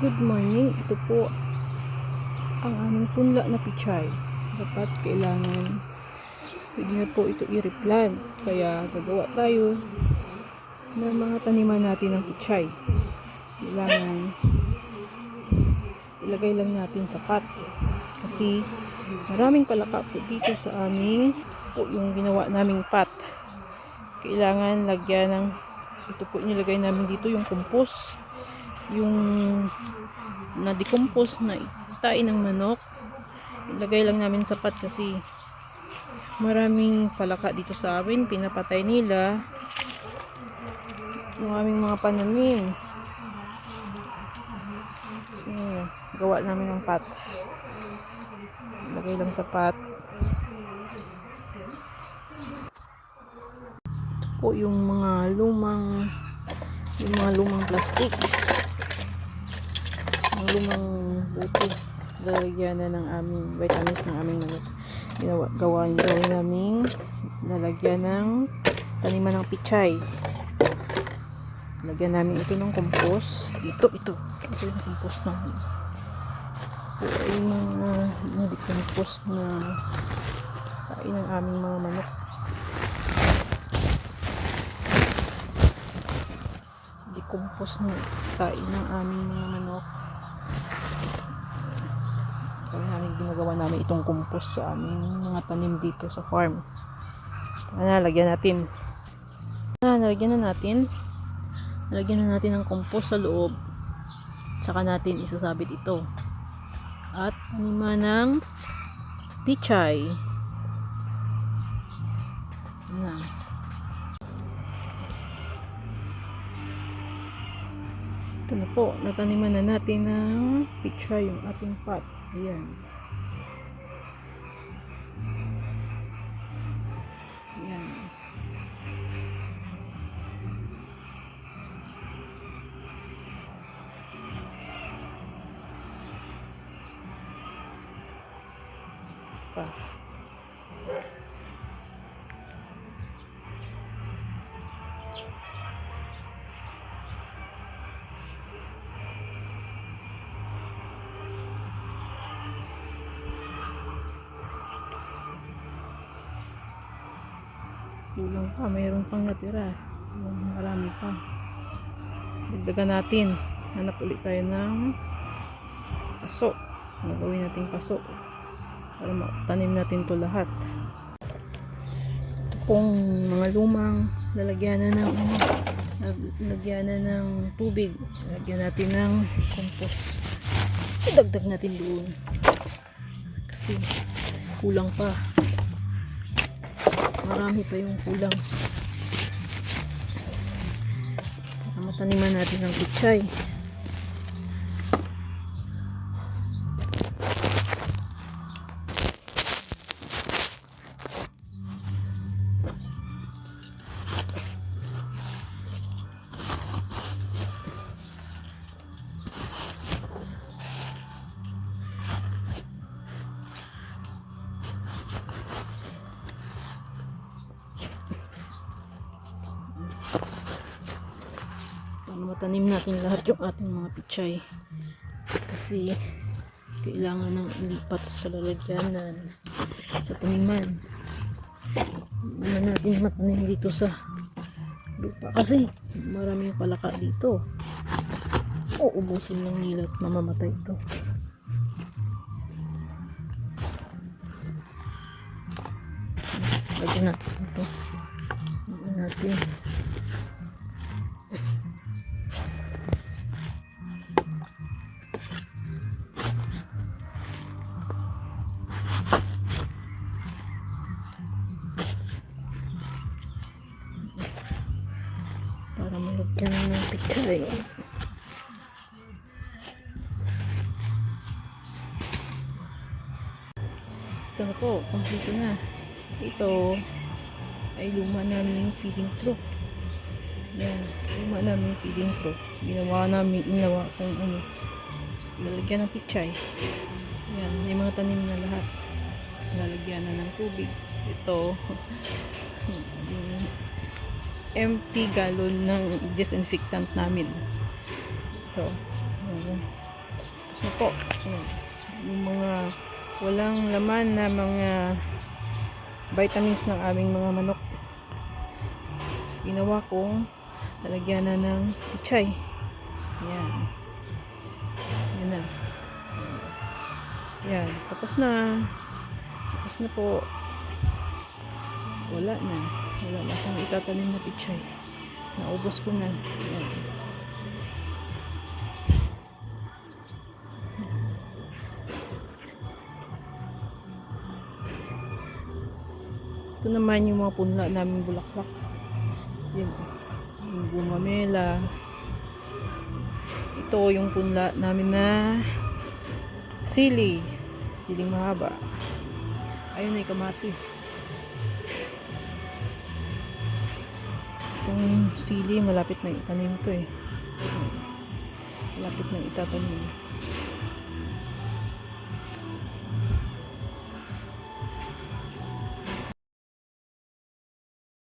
Good morning. Ito po ang aming punla na pichay. Dapat kailangan pwede na po ito i-replant. Kaya gagawa tayo ng mga taniman natin ng pichay. Kailangan ilagay lang natin sa pot. Kasi maraming palaka po dito sa aming po yung ginawa naming pot. Kailangan lagyan ng ito po inilagay namin dito yung compost. Yung na-decompose na itain ng manok, ilagay lang namin sa pot kasi maraming palaka dito sa amin. Pinapatay nila yung aming mga pananim. Gawa namin ng pot, ilagay lang sa pot. Ito po yung mga lumang plastic, lumang buto, lalagyan na ng aming vitamins ng aming manok. Gawin naming lalagyan ng taniman ng pichay. Lagyan namin ito ng compost. Ito yung compost ng ay mga na-decompose na kain ng aming mga manok. Decompose na kain ng aming mga manok. Kaya namin ginagawa namin itong compost sa aming mga tanim dito sa farm. Nalagyan na natin ng compost sa loob. Saka natin isasabit ito. At taniman ng pichay. Ito na po, nataniman na natin ng pichay yung ating pot. Ayan. Ayan. Pa. Kulang pa, mayroon pang natira. Marami pa. Dagdagan natin. Hanap ulit tayo ng paso. Gagawin natin paso para matanim natin to lahat. Ito pong mga lumang lalagyan na ng tubig. Lalagyan natin ng compost. Idagdag natin doon kasi kulang pa. Marami pa yung kulang. Para mataniman natin ng pichay. Matanim natin lahat yung ating mga pichay kasi kailangan ng ilipat sa lalagyanan sa taniman. Hindi natin matanim dito sa lupa kasi maraming palaka dito. Ubusin lang nila at mamamatay ito. Lagyan natin ito. Lagyan natin. Para malagyan ng pichay. Ito na po, kompleto na. Ito ay luma namin feeding trough. Yan, luma namin feeding trough. Ginawa kung ano, lalagyan ng pichay. Yan, may mga tanim na lahat. Lalagyan na ng tubig. Ito empty gallon ng disinfectant namin. So, na po. Ayan. Yung mga walang laman na mga vitamins ng aming mga manok. Ginawa kong lalagyan na ng pichay. Ayan. Ayan na. Ayan. Tapos na. Tapos na po. Wala na. Wala na akong itatanim na pichay. Naubos ko na. Ayan. Ito naman yung mga punla namin bulaklak. Yan. Yung gumamela. Ito yung punla namin na sili. Siling mahaba. Ayun ay kamatis. Itong sili malapit na itanim to eh. Malapit na itatanim.